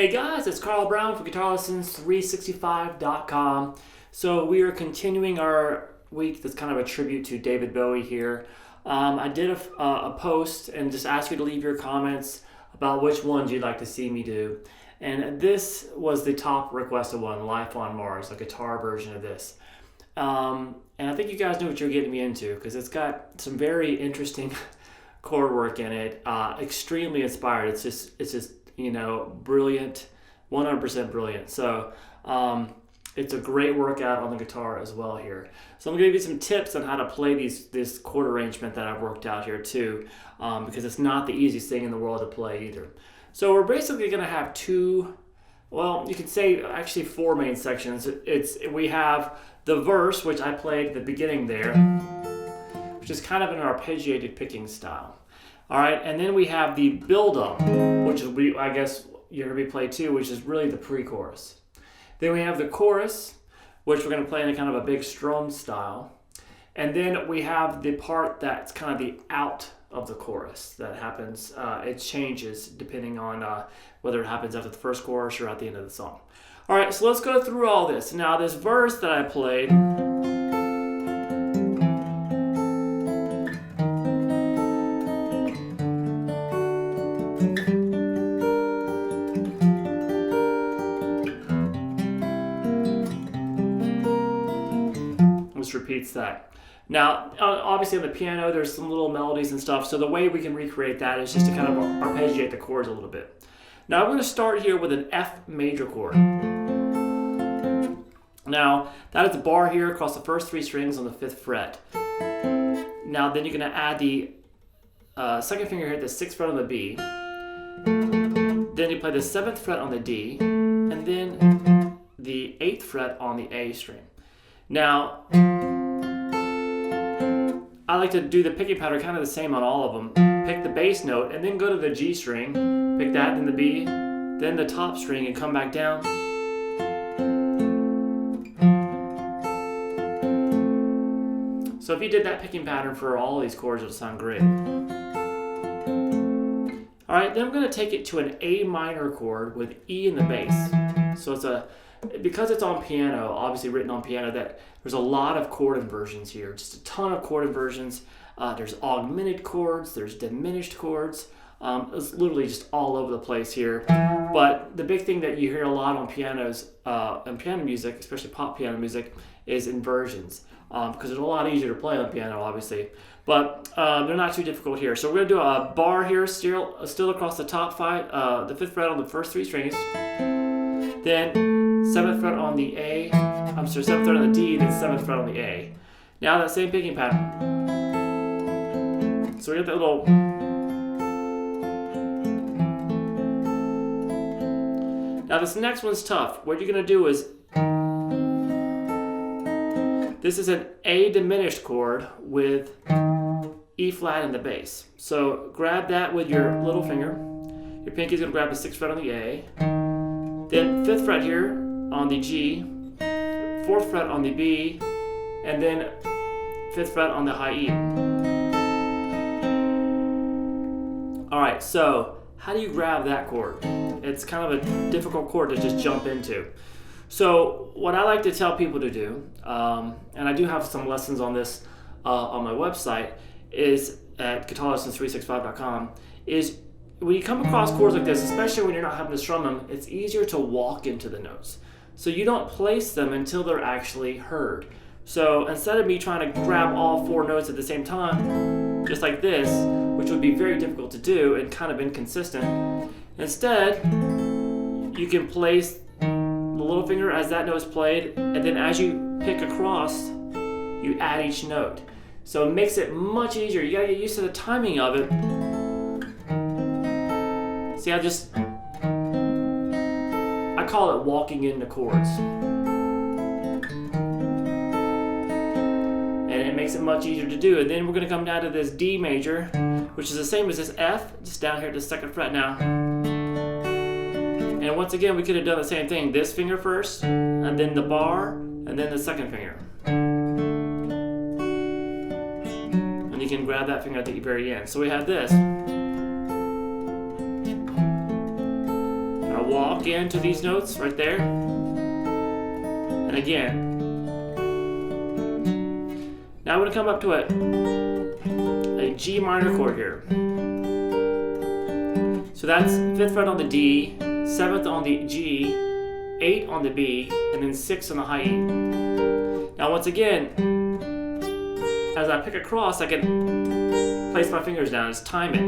Hey guys, it's Carl Brown from guitarlessons365.com. So we are continuing our week that's kind of a tribute to David Bowie here. I did a post and just asked you to leave your comments about which ones you'd like to see me do. And this was the top requested one, Life on Mars, a guitar version of this. And I think you guys know what you're getting me into because it's got some very interesting chord work in it, extremely inspired. It's just brilliant, 100% brilliant. So it's a great workout on the guitar as well here. So I'm going to give you some tips on how to play this chord arrangement that I've worked out here too, because it's not the easiest thing in the world to play either. So we're basically going to have you could say actually four main sections. We have the verse, which I played at the beginning there, which is kind of an arpeggiated picking style. All right, and then we have the buildup, which is, I guess you're going to be played too, which is really the pre-chorus. Then we have the chorus, which we're going to play in a kind of a big strum style. And then we have the part that's kind of the out of the chorus that happens. It changes depending on whether it happens after the first chorus or at the end of the song. All right, so let's go through all this. Now, this verse that I played, repeats that. Now, obviously on the piano, there's some little melodies and stuff, so the way we can recreate that is just to kind of arpeggiate the chords a little bit. Now, I'm going to start here with an F major chord. Now, that is a bar here across the first three strings on the 5th fret. Now, then you're going to add the second finger here at the 6th fret on the B. Then you play the 7th fret on the D, and then the 8th fret on the A string. Now, I like to do the picking pattern kind of the same on all of them. Pick the bass note and then go to the G string, pick that, then the B, then the top string and come back down. So if you did that picking pattern for all these chords, it'll sound great. All right, then I'm going to take it to an A minor chord with E in the bass. So because it's on piano, obviously written on piano, that there's a lot of chord inversions here, just a ton of chord inversions. There's augmented chords, there's diminished chords. It's literally just all over the place here. But the big thing that you hear a lot on pianos, and piano music, especially pop piano music, is inversions. Because it's a lot easier to play on piano, obviously. But they're not too difficult here. So we're going to do a bar here, still across the top five, the 5th fret on the first three strings. Then 7th fret on the A, 7th fret on the D, then 7th fret on the A. Now that same picking pattern. So we got that little. Now this next one's tough. What you're going to do is, this is an A diminished chord with E flat in the bass. So grab that with your little finger. Your pinky's going to grab the 6th fret on the A. Then 5th fret here on the G, 4th fret on the B, and then 5th fret on the high E. All right, so how do you grab that chord? It's kind of a difficult chord to just jump into. So what I like to tell people to do, and I do have some lessons on this on my website, is at guitarlessons365.com, is when you come across chords like this, especially when you're not having to strum them, it's easier to walk into the notes. So you don't place them until they're actually heard. So instead of me trying to grab all 4 notes at the same time, just like this, which would be very difficult to do and kind of inconsistent, instead, you can place the little finger as that note is played, and then as you pick across, you add each note. So it makes it much easier. You gotta get used to the timing of it. See, I call it walking into chords. And it makes it much easier to do. And then we're going to come down to this D major, which is the same as this F, just down here at the 2nd fret now. And once again, we could have done the same thing. This finger first, and then the bar, and then the 2nd finger. And you can grab that finger at the very end. So we have this. walk into these notes right there. And again. Now I'm going to come up to a G minor chord here. So that's 5th fret on the D, 7th on the G, 8 on the B, and then 6 on the high E. Now once again, as I pick across, I can place my fingers down, just time it.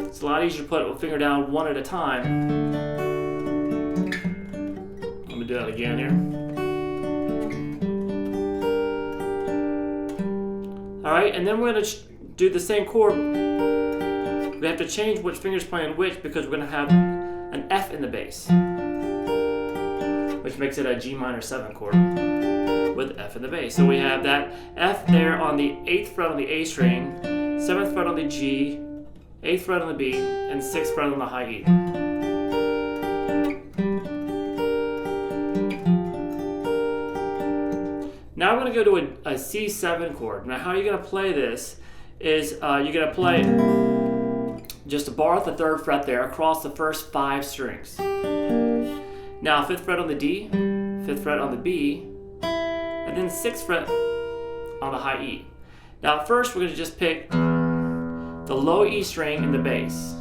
It's a lot easier to put a finger down one at a time. I'm going to do that again here. Alright, and then we're going to do the same chord. We have to change which finger's playing which because we're going to have an F in the bass, which makes it a G minor 7 chord with F in the bass. So we have that F there on the 8th fret on the A string, 7th fret on the G, 8th fret on the B, and 6th fret on the high E. Now we're going to go to a C7 chord. Now how you're going to play this is you're going to play just a bar at the 3rd fret there across the first 5 strings. Now 5th fret on the D, 5th fret on the B, and then 6th fret on the high E. Now first we're going to just pick the low E string in the bass.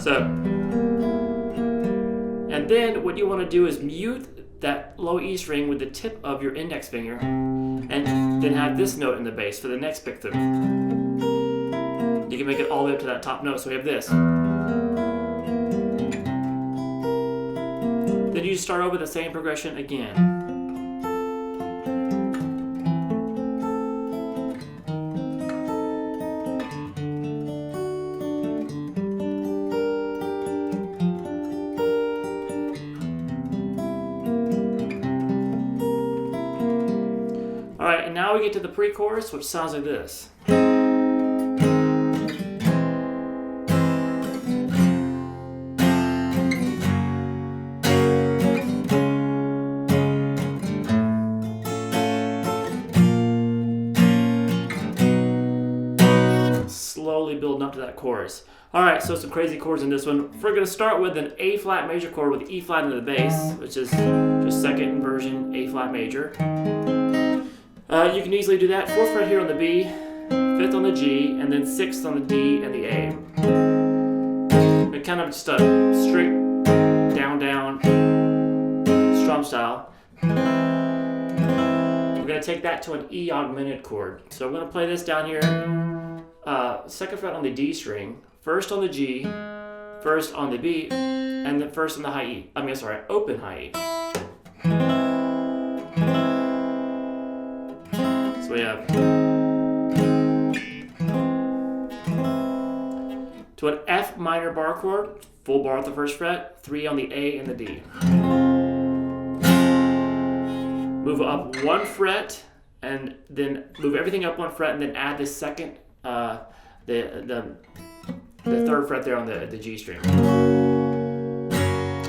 So, and then what you want to do is mute that low E string with the tip of your index finger and then have this note in the bass for the next pick through. You can make it all the way up to that top note, so we have this. Then you start over the same progression again. Alright, and now we get to the pre-chorus, which sounds like this. Slowly building up to that chorus. Alright, so some crazy chords in this one. We're going to start with an A flat major chord with E flat in the bass, which is just 2nd inversion, A flat major. You can easily do that. 4th fret here on the B, 5th on the G, and then 6th on the D and the A. But kind of just a straight down strum style. We're going to take that to an E augmented chord. So I'm going to play this down here. 2nd fret on the D string, 1st on the G, 1st on the B, and then 1st on the high E. Open high E. So we have to an F minor bar chord, full bar at the 1st fret, 3 on the A and the D. Move up 1 fret, and then move everything up 1 fret, and then add the 2nd, the 3rd fret there on the G string.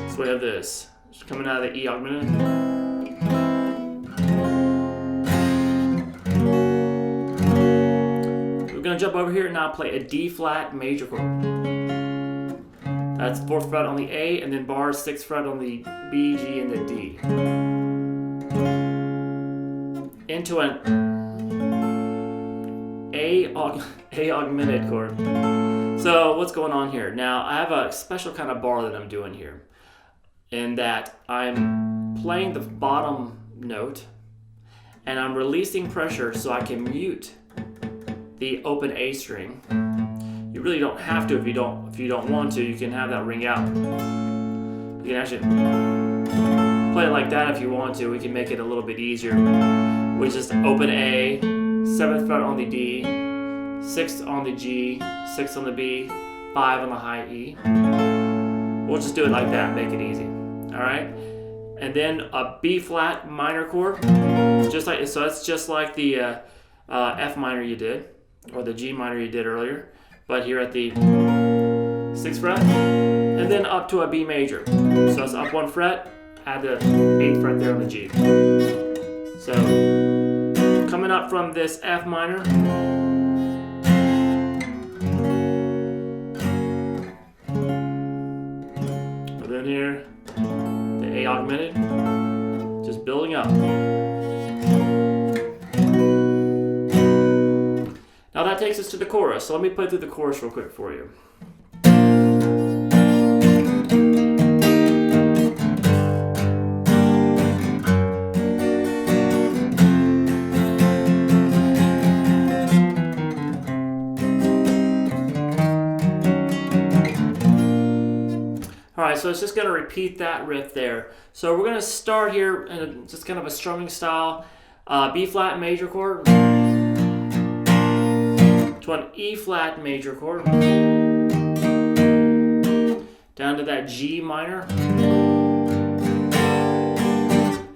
So we have this. Just coming out of the E augmented. We're going to jump over here and now play a D flat major chord. That's 4th fret on the A, and then bars 6th fret on the B, G, and the D. Into an A augmented chord. So what's going on here? Now I have a special kind of bar that I'm doing here, in that I'm playing the bottom note and I'm releasing pressure so I can mute the open A string. You really don't have to if you don't want to. You can have that ring out. You can actually play it like that if you want to. We can make it a little bit easier. We just open A, 7th fret on the D, 6th on the G, 6th on the B, 5 on the high E. We'll just do it like that, make it easy. Alright? And then a B flat minor chord. So that's just like the F minor you did, or the G minor you did earlier, but here at the 6th fret, and then up to a B major. So it's up 1 fret, add the 8th fret there on the G. So coming up from this F minor, then here, the A augmented, just building up. Now that takes us to the chorus, so let me play through the chorus real quick for you. Alright, so it's just going to repeat that riff there. So we're going to start here in just kind of a strumming style, B flat major chord to an E flat major chord, down to that G minor.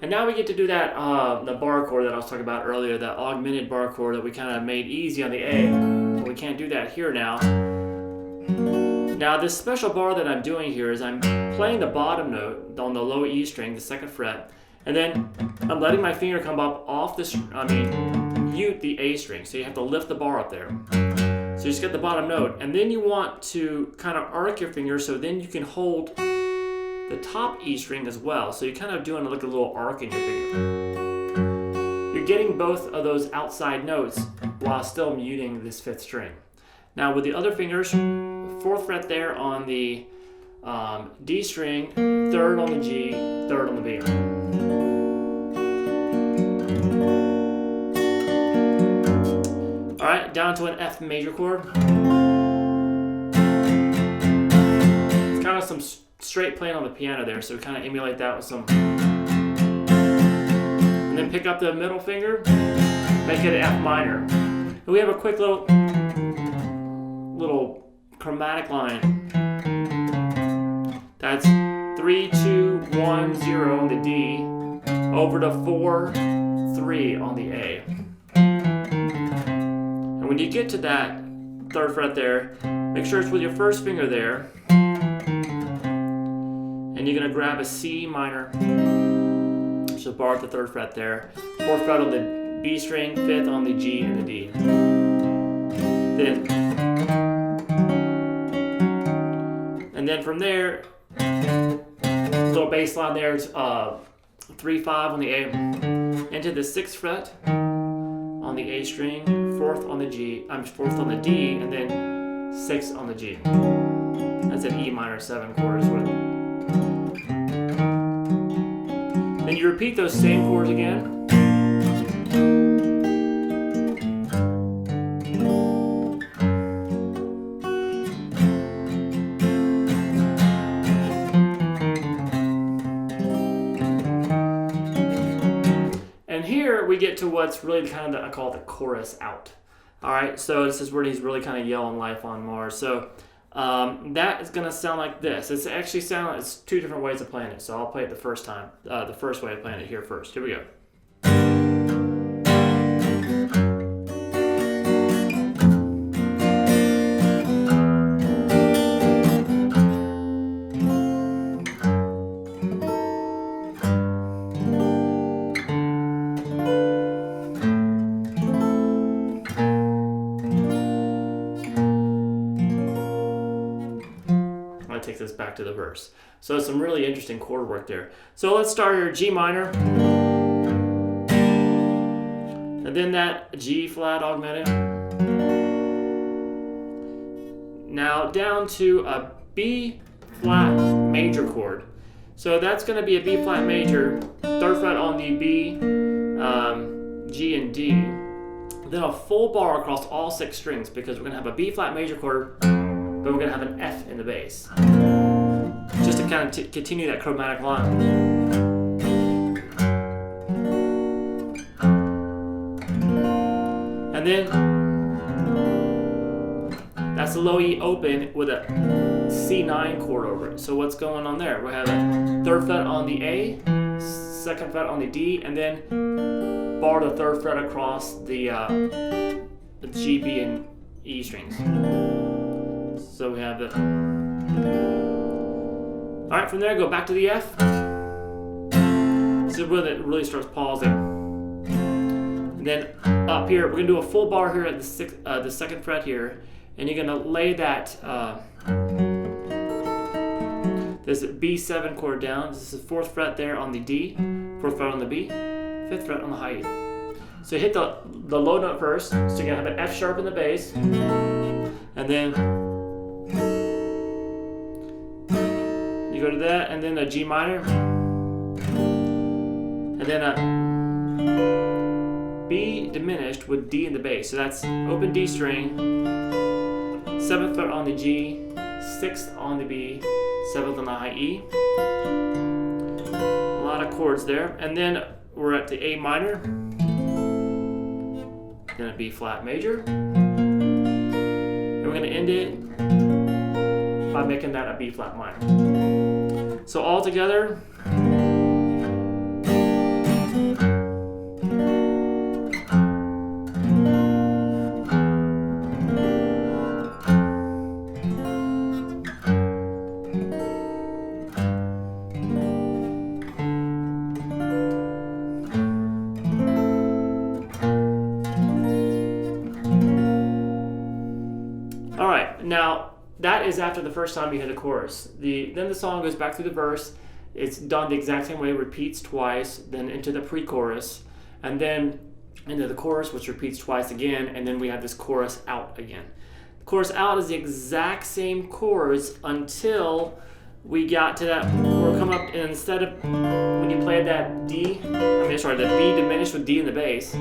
And now we get to do that, the bar chord that I was talking about earlier, that augmented bar chord that we kind of made easy on the A. But we can't do that here now. Now this special bar that I'm doing here is I'm playing the bottom note on the low E string, the 2nd fret, and then I'm letting my finger come up off mute the A string, so you have to lift the bar up there. So you just get the bottom note, and then you want to kind of arc your finger so then you can hold the top E string as well. So you're kind of doing like a little arc in your finger. You're getting both of those outside notes while still muting this 5th string. Now with the other fingers, 4th fret there on the D string, 3rd on the G, 3rd on the B. Alright, down to an F major chord. It's kind of some straight playing on the piano there, so kind of emulate that with some. And then pick up the middle finger, make it an F minor. And we have a quick little chromatic line. That's 3, 2, 1, 0 on the D, over to 4, 3 on the A. And when you get to that 3rd fret there, make sure it's with your 1st finger there, and you're going to grab a C minor, so bar at the 3rd fret there, 4th fret on the B string, 5th on the G and the D. And then from there, little bass line there, 3, 5 on the A, into the 6th fret on the A string, 4th on the G, 4th on the D, and then 6th on the G. That's an E minor 7 chord as well. Then you repeat those same chords again. We get to what's really kind of, I call it the chorus out. Alright, so this is where he's really kind of yelling life on Mars. So that is going to sound like this. It's actually it's 2 different ways of playing it. So I'll play it the first way of playing it here first. Here we go. Takes us back to the verse. So some really interesting chord work there. So let's start here, G minor, and then that G flat augmented. Now down to a B flat major chord. So that's going to be a B flat major, 3rd fret on the B, G and D. Then a full bar across all 6 strings, because we're going to have a B flat major chord, but we're going to have an F in the bass, just to kind of continue that chromatic line. And then that's a low E open with a C9 chord over it. So what's going on there? We have a 3rd fret on the A, 2nd fret on the D, and then bar the 3rd fret across the G, B, and E strings. So we have the. Alright, from there, go back to the F. This is where it really starts pausing. And then up here, we're going to do a full bar here at the 2nd fret here. And you're going to lay that this B7 chord down. This is the 4th fret there on the D, 4th fret on the B, 5th fret on the high E. So you hit the low note first, so you're gonna have an F sharp in the bass, and then you go to that, and then a G minor, and then a B diminished with D in the bass. So that's open D string, 7th fret on the G, 6th on the B, 7th on the high E. A lot of chords there. And then we're at the A minor, then a B flat major. And we're going to end it by making that a B flat minor. So all together, now, that is after the first time you hit a chorus. Then the song goes back through the verse. It's done the exact same way, repeats twice, then into the pre-chorus, and then into the chorus, which repeats twice again, and then we have this chorus out again. The chorus out is the exact same chords until we got to that, we're coming up, and instead of, when you played that the B diminished with D in the bass,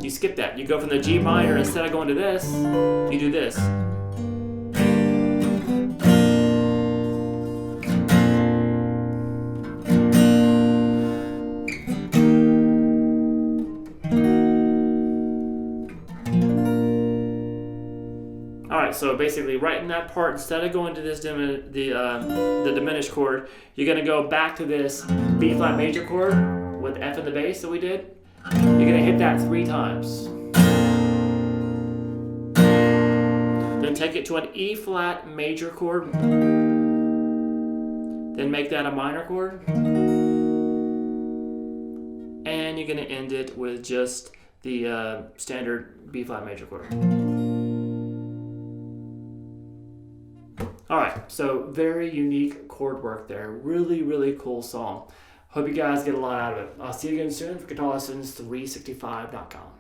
you skip that. You go from the G minor, instead of going to this, you do this. Alright, so basically right in that part, instead of going to this the diminished chord, you're going to go back to this B flat major chord with F in the bass that we did. You're going to hit that 3 times. Then take it to an E flat major chord. Then make that a minor chord. And you're going to end it with just the standard B flat major chord. Alright, so very unique chord work there. Really, really cool song. Hope you guys get a lot out of it. I'll see you again soon for GuitarLessons365.com.